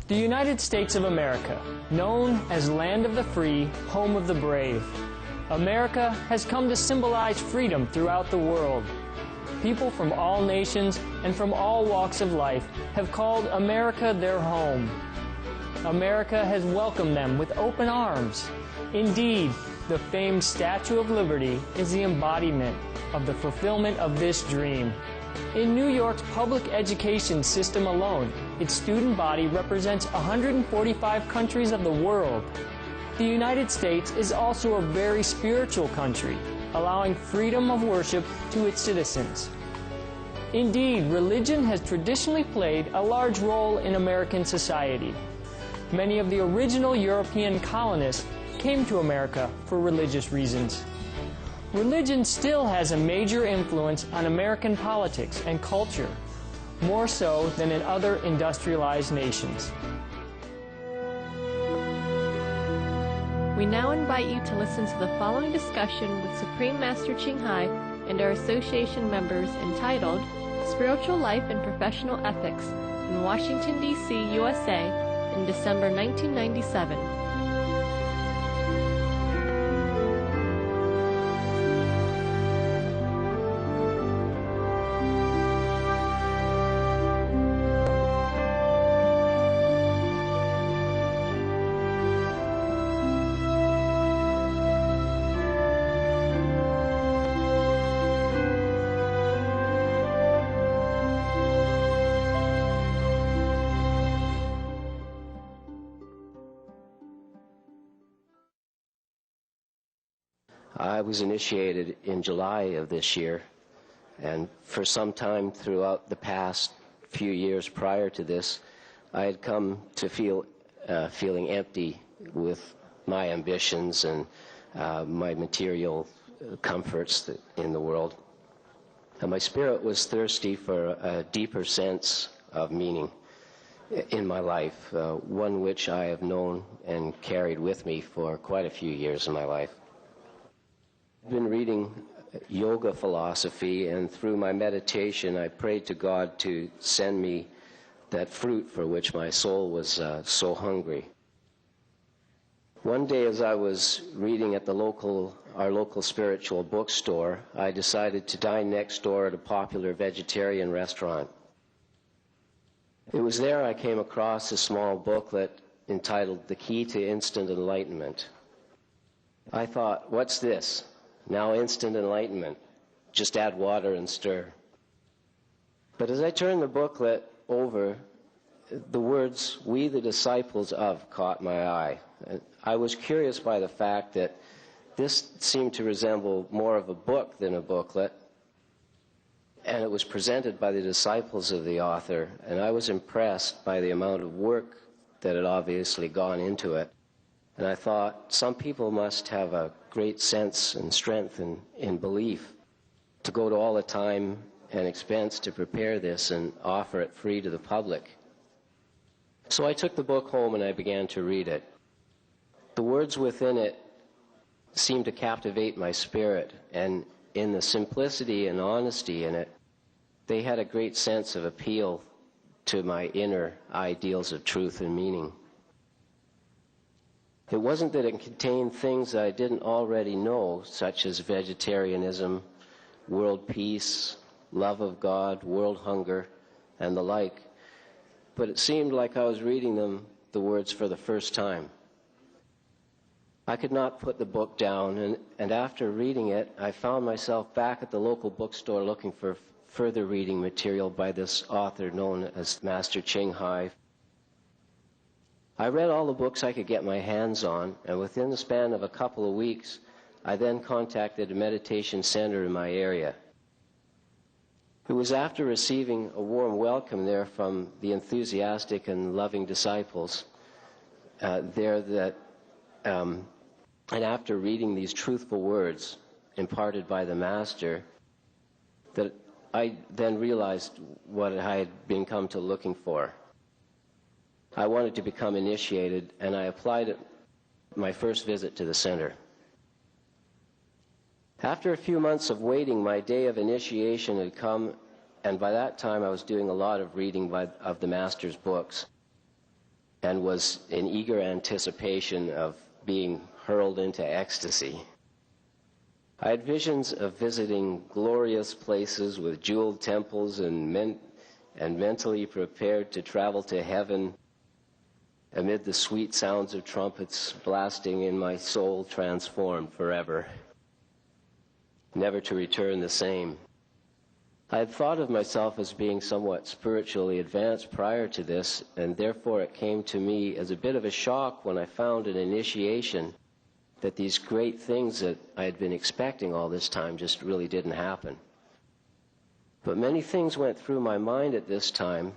The United States of America, known as Land of the Free, Home of the Brave. America has come to symbolize freedom throughout the world. People from all nations and from all walks of life have called America their home. America has welcomed them with open arms. Indeed, the famed Statue of Liberty is the embodiment of the fulfillment of this dream. In New York's public education system alone, its student body represents 145 countries of the world. The United States is also a very spiritual country, allowing freedom of worship to its citizens. Indeed, religion has traditionally played a large role in American society. Many of the original European colonists came to America for religious reasons. Religion still has a major influence on American politics and culture, more so than in other industrialized nations. We now invite you to listen to the following discussion with Supreme Master Ching Hai and our association members entitled Spiritual Life and Professional Ethics in Washington, D.C., USA in December 1997. I was initiated in July of this year, and for some time throughout the past few years prior to this, I had come to feeling empty with my ambitions and my material comforts in the world. And my spirit was thirsty for a deeper sense of meaning in my life, one which I have known and carried with me for quite a few years in my life. I've been reading yoga philosophy, and through my meditation I prayed to God to send me that fruit for which my soul was so hungry. One day as I was reading at our local spiritual bookstore, I decided to dine next door at a popular vegetarian restaurant. It was there I came across a small booklet entitled The Key to Instant Enlightenment. I thought, what's this? Now instant enlightenment. Just add water and stir. But as I turned the booklet over, the words, "We the disciples of," caught my eye. I was curious by the fact that this seemed to resemble more of a book than a booklet, and it was presented by the disciples of the author, and I was impressed by the amount of work that had obviously gone into it. And I thought, some people must have a great sense and strength in belief to go to all the time and expense to prepare this and offer it free to the public. So I took the book home and I began to read it. The words within it seemed to captivate my spirit, and in the simplicity and honesty in it, they had a great sense of appeal to my inner ideals of truth and meaning. It wasn't that it contained things that I didn't already know, such as vegetarianism, world peace, love of God, world hunger, and the like, but it seemed like I was reading the words for the first time. I could not put the book down, and after reading it, I found myself back at the local bookstore looking for further reading material by this author known as Master Ching Hai. I read all the books I could get my hands on, and within the span of a couple of weeks, I then contacted a meditation center in my area. It was after receiving a warm welcome there from the enthusiastic and loving disciples and after reading these truthful words imparted by the Master, that I then realized what I had been come to looking for. I wanted to become initiated, and I applied at my first visit to the center. After a few months of waiting, my day of initiation had come, and by that time I was doing a lot of reading of the Master's books. and was in eager anticipation of being hurled into ecstasy. I had visions of visiting glorious places with jeweled temples and mentally prepared to travel to heaven amid the sweet sounds of trumpets blasting in my soul transformed forever, never to return the same. I had thought of myself as being somewhat spiritually advanced prior to this, and therefore it came to me as a bit of a shock when I found an initiation that these great things that I had been expecting all this time just really didn't happen. But many things went through my mind at this time.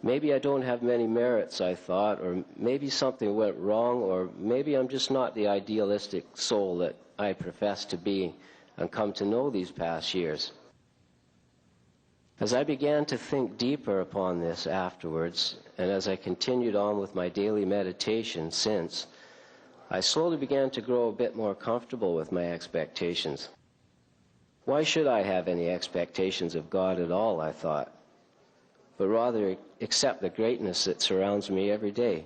Maybe I don't have many merits, I thought, or maybe something went wrong, or maybe I'm just not the idealistic soul that I profess to be and come to know these past years. As I began to think deeper upon this afterwards, and as I continued on with my daily meditation since, I slowly began to grow a bit more comfortable with my expectations. Why should I have any expectations of God at all, I thought, but rather accept the greatness that surrounds me every day.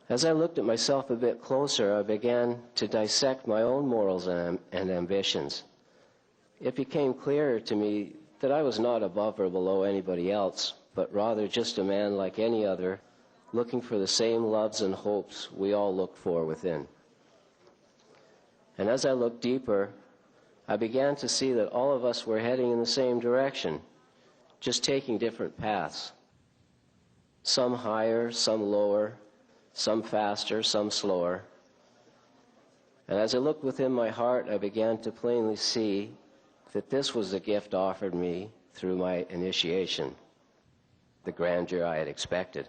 As I looked at myself a bit closer, I began to dissect my own morals and ambitions. It became clearer to me that I was not above or below anybody else, but rather just a man like any other, looking for the same loves and hopes we all look for within. And as I looked deeper, I began to see that all of us were heading in the same direction, just taking different paths. Some higher, some lower, some faster, some slower. And as I looked within my heart, I began to plainly see that this was the gift offered me through my initiation, the grandeur I had expected.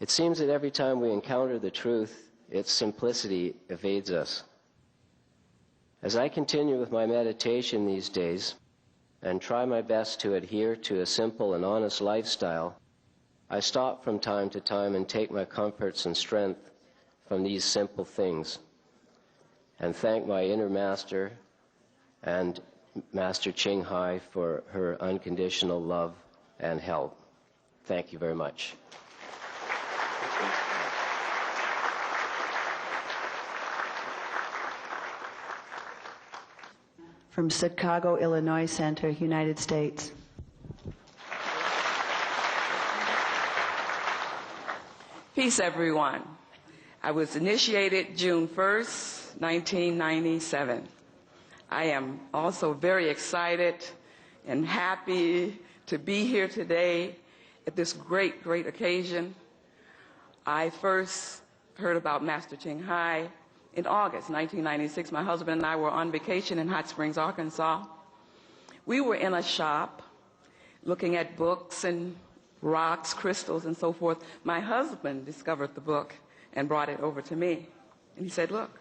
It seems that every time we encounter the truth, its simplicity evades us. As I continue with my meditation these days and try my best to adhere to a simple and honest lifestyle, I stop from time to time and take my comforts and strength from these simple things and thank my inner master and Master Ching Hai for her unconditional love and help. Thank you very much. From Chicago, Illinois Center, United States. Peace, everyone. I was initiated June 1st, 1997. I am also very excited and happy to be here today at this great, great occasion. I first heard about Master Ching Hai in August 1996. My husband and I were on vacation in Hot Springs, Arkansas. We were in a shop looking at books and rocks, crystals, and so forth. My husband discovered the book and brought it over to me. And he said, look.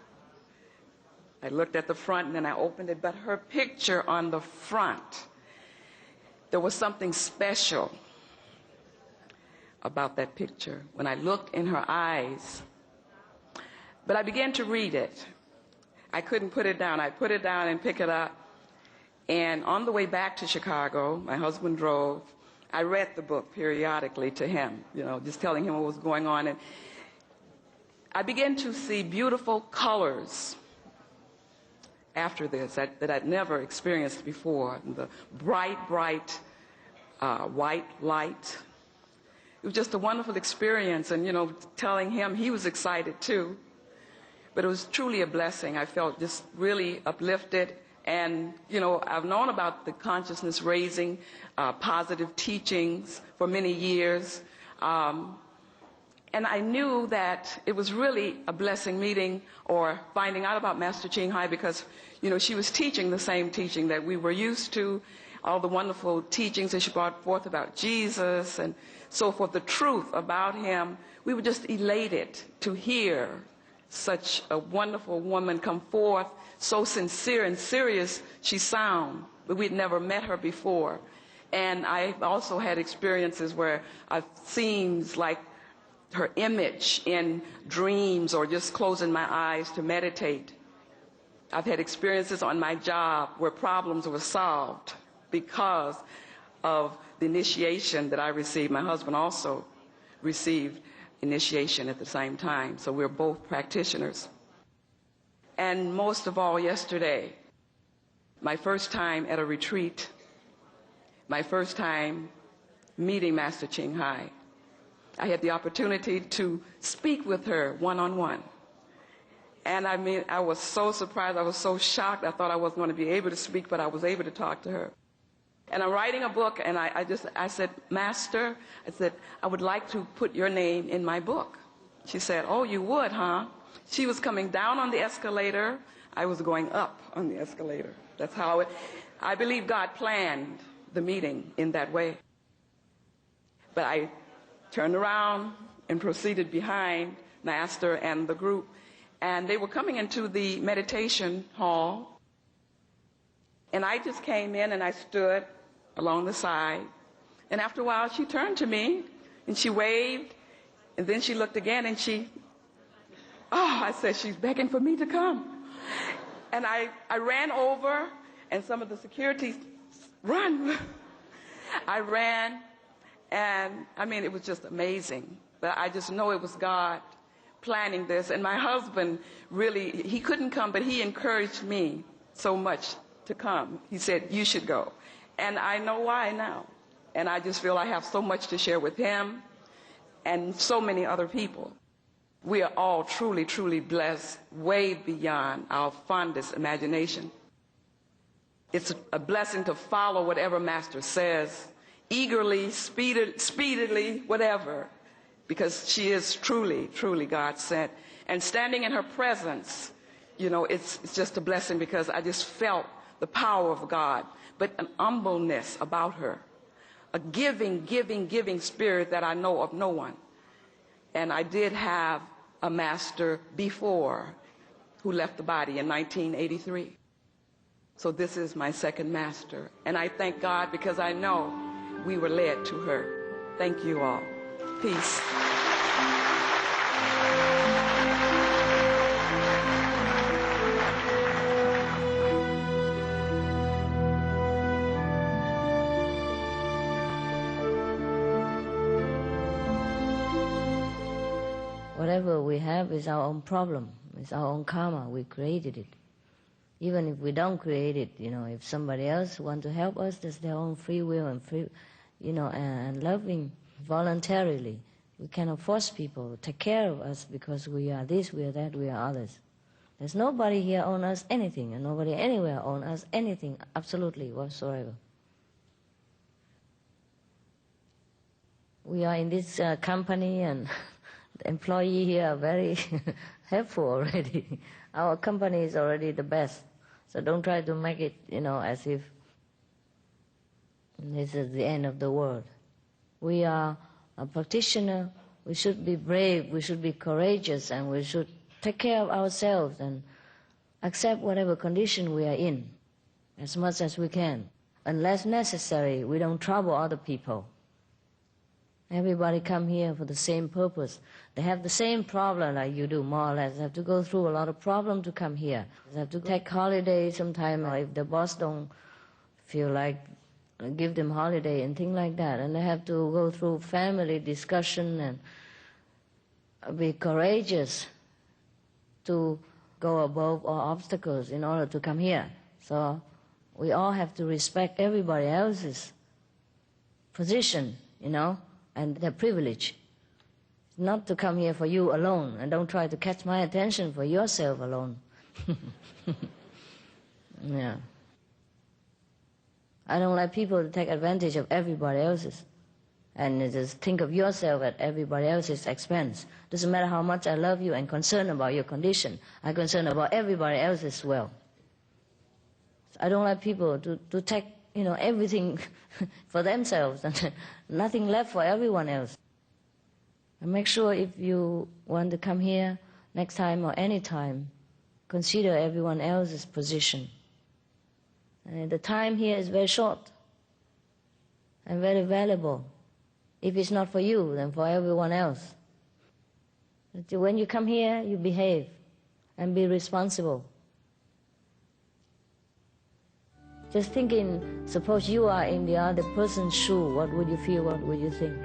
I looked at the front and then I opened it, but her picture on the front, there was something special about that picture when I looked in her eyes. But I began to read it. I couldn't put it down. I put it down and pick it up. And on the way back to Chicago, my husband drove. I read the book periodically to him, just telling him what was going on. And I began to see beautiful colors after this that I'd never experienced before. The bright, bright white light. It was just a wonderful experience, and telling him he was excited too. But it was truly a blessing. I felt just really uplifted, and I've known about the consciousness raising, positive teachings for many years, and I knew that it was really a blessing meeting or finding out about Master Ching Hai because she was teaching the same teaching that we were used to, all the wonderful teachings that she brought forth about Jesus and so forth, the truth about him. We were just elated to hear such a wonderful woman come forth, so sincere and serious she sounded, but we'd never met her before. And I also had experiences where I've seen like her image in dreams or just closing my eyes to meditate. I've had experiences on my job where problems were solved because of the initiation that I received. My husband also received initiation at the same time, so we're both practitioners. And most of all, yesterday, my first time at a retreat, my first time meeting Master Ching Hai. I had the opportunity to speak with her one-on-one. And I mean, I was so surprised, I was so shocked. I thought I wasn't going to be able to speak, but I was able to talk to her. And I'm writing a book, and I said, Master, I said, I would like to put your name in my book. She said, oh, you would, huh? She was coming down on the escalator. I was going up on the escalator. That's how I believe God planned the meeting in that way. But I turned around and proceeded behind Master and the group. And they were coming into the meditation hall. And I just came in and I stood along the side. And after a while, she turned to me and she waved. And then she looked again and I said, she's begging for me to come. And I ran over, and some of the security, run. I ran, and I mean, it was just amazing. But I just know it was God planning this. And my husband really, he couldn't come, but he encouraged me so much to come. He said, you should go. And I know why now. And I just feel I have so much to share with him and so many other people. We are all truly, truly blessed, way beyond our fondest imagination. It's a blessing to follow whatever Master says, eagerly, speedily, whatever, because she is truly, truly God sent. And standing in her presence, you know, it's just a blessing, because I just felt the power of God, but an humbleness about her, a giving spirit that I know of no one. And I did have a master before who left the body in 1983. So this is my second master. And I thank God, because I know we were led to her. Thank you all. Peace. Whatever we have is our own problem. It's our own karma. We created it. Even if we don't create it, you know, if somebody else wants to help us, that's their own free will and free, you know, and loving voluntarily. We cannot force people to take care of us because we are this, we are that, we are others. There's nobody here own us anything, and nobody anywhere own us anything, absolutely, whatsoever. We are in this company, and the employee here are very helpful already. Our company is already the best. So don't try to make it, you know, as if this is the end of the world. We are a practitioner. We should be brave. We should be courageous. And we should take care of ourselves and accept whatever condition we are in as much as we can. Unless necessary, we don't trouble other people. Everybody come here for the same purpose. They have the same problem like you do, more or less. They have to go through a lot of problems to come here. They have to take holiday sometime, or if the boss don't feel like give them holiday and things like that. And they have to go through family discussion and be courageous to go above all obstacles in order to come here. So we all have to respect everybody else's position, you know, and their privilege. Not to come here for you alone, and don't try to catch my attention for yourself alone. Yeah. I don't like people to take advantage of everybody else's and just think of yourself at everybody else's expense. Doesn't matter how much I love you and concerned about your condition, I'm concerned about everybody else as well. So I don't like people to take, you know, everything for themselves and nothing left for everyone else. And make sure if you want to come here next time or any time, consider everyone else's position. And the time here is very short and very valuable. If it's not for you, then for everyone else. But when you come here, you behave and be responsible. Just thinking, suppose you are in the other person's shoe, what would you feel, what would you think?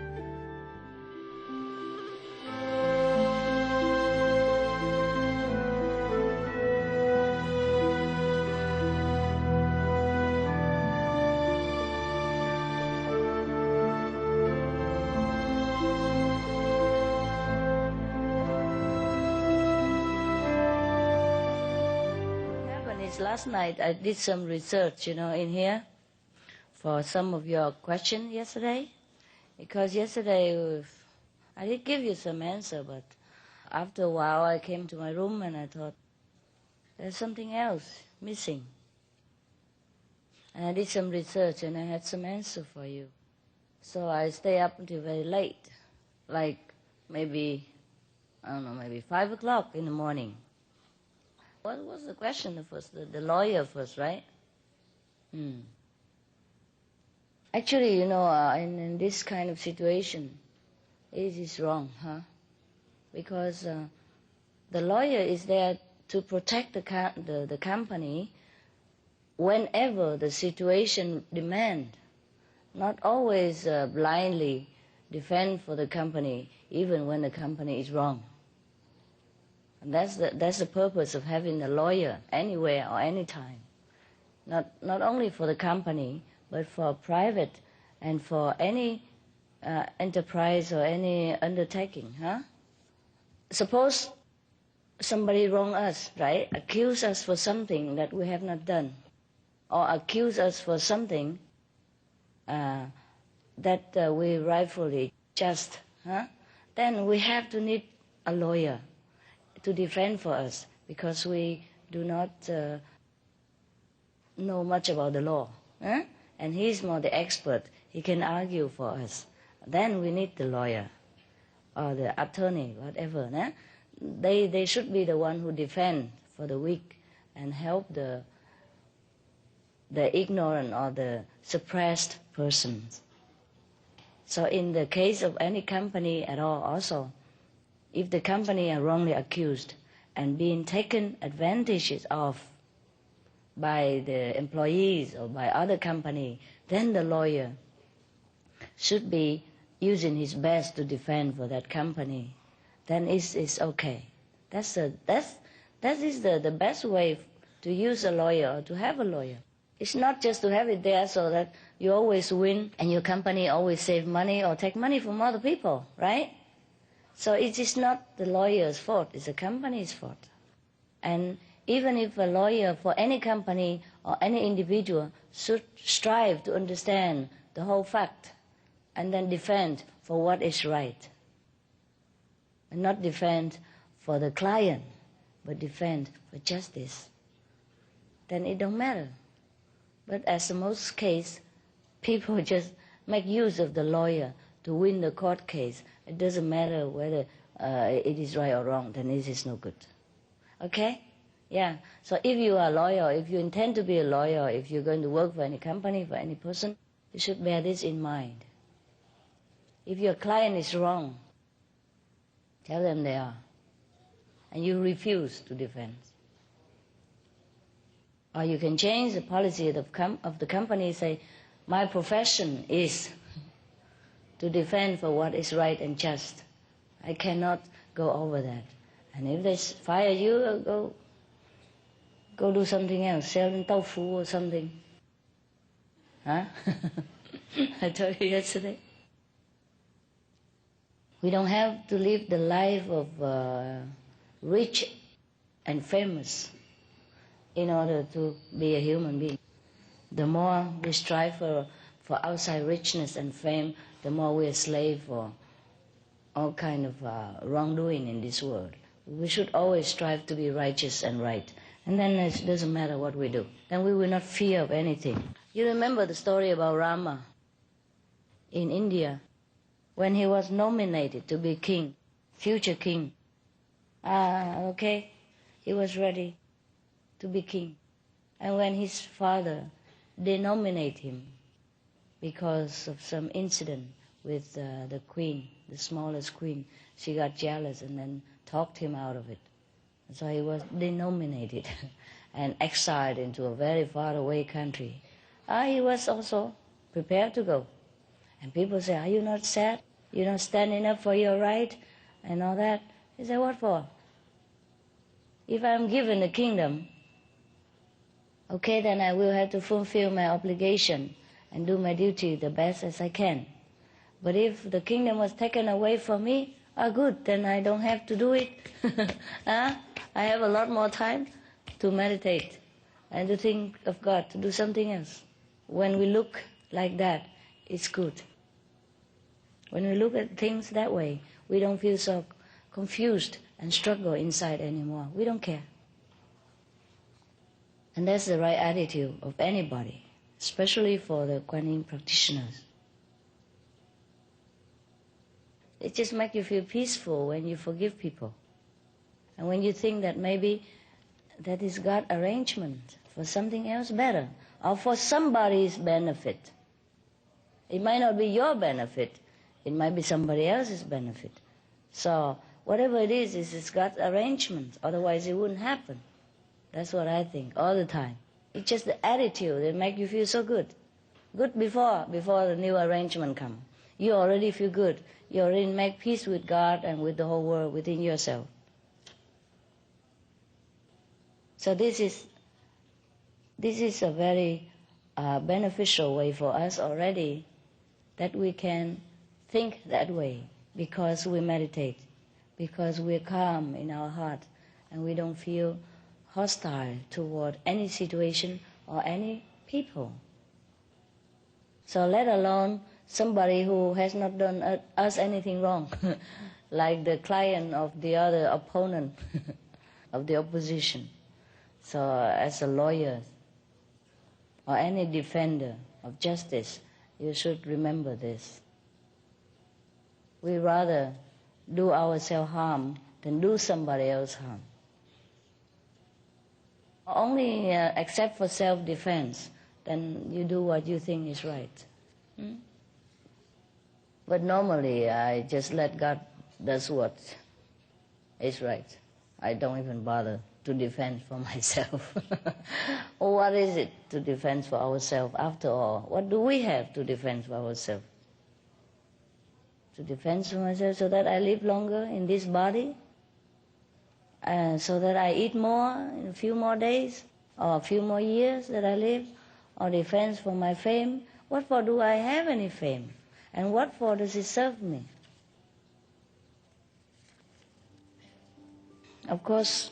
Last night I did some research, in here for some of your questions yesterday. Because yesterday I did give you some answer, but after a while I came to my room and I thought, there's something else missing. And I did some research and I had some answer for you. So I stay up until very late, like maybe 5 o'clock in the morning. What was the question first? The lawyer first, right? Actually, in this kind of situation, it is wrong, Because the lawyer is there to protect the company whenever the situation demands, not always blindly defend for the company, even when the company is wrong. And that's the purpose of having a lawyer anywhere or anytime. Not only for the company, but for private and for any enterprise or any undertaking. Suppose somebody wrong us, right? Accuse us for something that we have not done, or accuse us for something that we rightfully just. Then we have to need a lawyer to defend for us, because we do not know much about the law. And he's more the expert. He can argue for us. Then we need the lawyer or the attorney, whatever. They should be the one who defend for the weak and help the ignorant or the suppressed persons. So in the case of any company at all also, if the company are wrongly accused and being taken advantage of by the employees or by other company, then the lawyer should be using his best to defend for that company. Then it's okay. That is the best way to use a lawyer or to have a lawyer. It's not just to have it there so that you always win and your company always save money or take money from other people, right? So it is not the lawyer's fault, it's the company's fault. And even if a lawyer for any company or any individual should strive to understand the whole fact and then defend for what is right. And not defend for the client, but defend for justice. Then it don't matter. But as in most case, people just make use of the lawyer to win the court case. It doesn't matter whether it is right or wrong, then it is no good. Okay? Yeah. So if you are a lawyer, if you intend to be a lawyer, if you're going to work for any company, for any person, you should bear this in mind. If your client is wrong, tell them they are. And you refuse to defend. Or you can change the policy of the company, say, my profession is to defend for what is right and just. I cannot go over that. And if they fire you, go do something else, sell tofu or something. I told you yesterday. We don't have to live the life of rich and famous in order to be a human being. The more we strive for outside richness and fame, the more we are slave for all kind of wrongdoing in this world. We should always strive to be righteous and right. And then it doesn't matter what we do. Then we will not fear of anything. You remember the story about Rama in India, when he was nominated to be king, future king. He was ready to be king. And when his father denominated him because of some incident with the queen, the smallest queen, she got jealous and then talked him out of it. So he was denominated and exiled into a very far away country he was also prepared to go. And people say, are you not sad? You're not standing up for your right and all that? He said, what for? If I'm given the kingdom, okay, then I will have to fulfill my obligation and do my duty the best as I can. But if the kingdom was taken away from me, good, then I don't have to do it. I have a lot more time to meditate and to think of God, to do something else. When we look like that, it's good. When we look at things that way, we don't feel so confused and struggle inside anymore. We don't care. And that's the right attitude of anybody, especially for the Kuan Yin practitioners. It just makes you feel peaceful when you forgive people. And when you think that maybe that is God's arrangement for something else better, or for somebody's benefit. It might not be your benefit, it might be somebody else's benefit. So whatever it is it's God's arrangement, otherwise it wouldn't happen. That's what I think all the time. It's just the attitude that makes you feel so good. Good before the new arrangement comes. You already feel good. You already make peace with God and with the whole world within yourself. So this is a very beneficial way for us already, that we can think that way because we meditate, because we're calm in our heart and we don't feel hostile toward any situation or any people. So let alone somebody who has not done us anything wrong, like the client of the other opponent of the opposition. So as a lawyer or any defender of justice, you should remember this. We rather do ourselves harm than do somebody else harm. Only except for self-defense, then you do what you think is right. But normally I just let God does what is right. I don't even bother to defend for myself. Or what is it to defend for ourselves after all? What do we have to defend for ourselves? To defend for myself so that I live longer in this body? So that I eat more in a few more days? Or a few more years that I live? Or defense for my fame? What for do I have any fame? And what for does it serve me? Of course,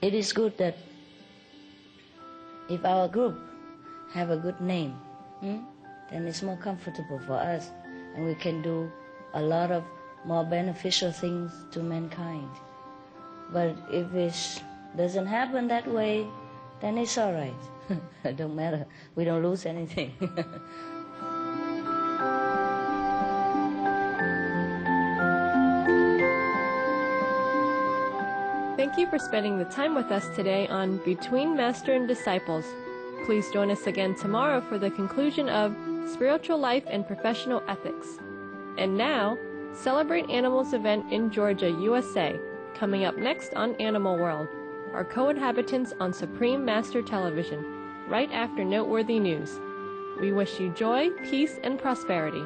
it is good that if our group have a good name, then it's more comfortable for us and we can do a lot of more beneficial things to mankind. But if it doesn't happen that way, then it's all right. It don't matter. We don't lose anything. Thank you for spending the time with us today on Between Master and Disciples. Please join us again tomorrow for the conclusion of Spiritual Life and Professional Ethics. And now, Celebrate Animals event in Georgia, USA, coming up next on Animal World, our co-inhabitants on Supreme Master Television, right after noteworthy news. We wish you joy, peace, and prosperity.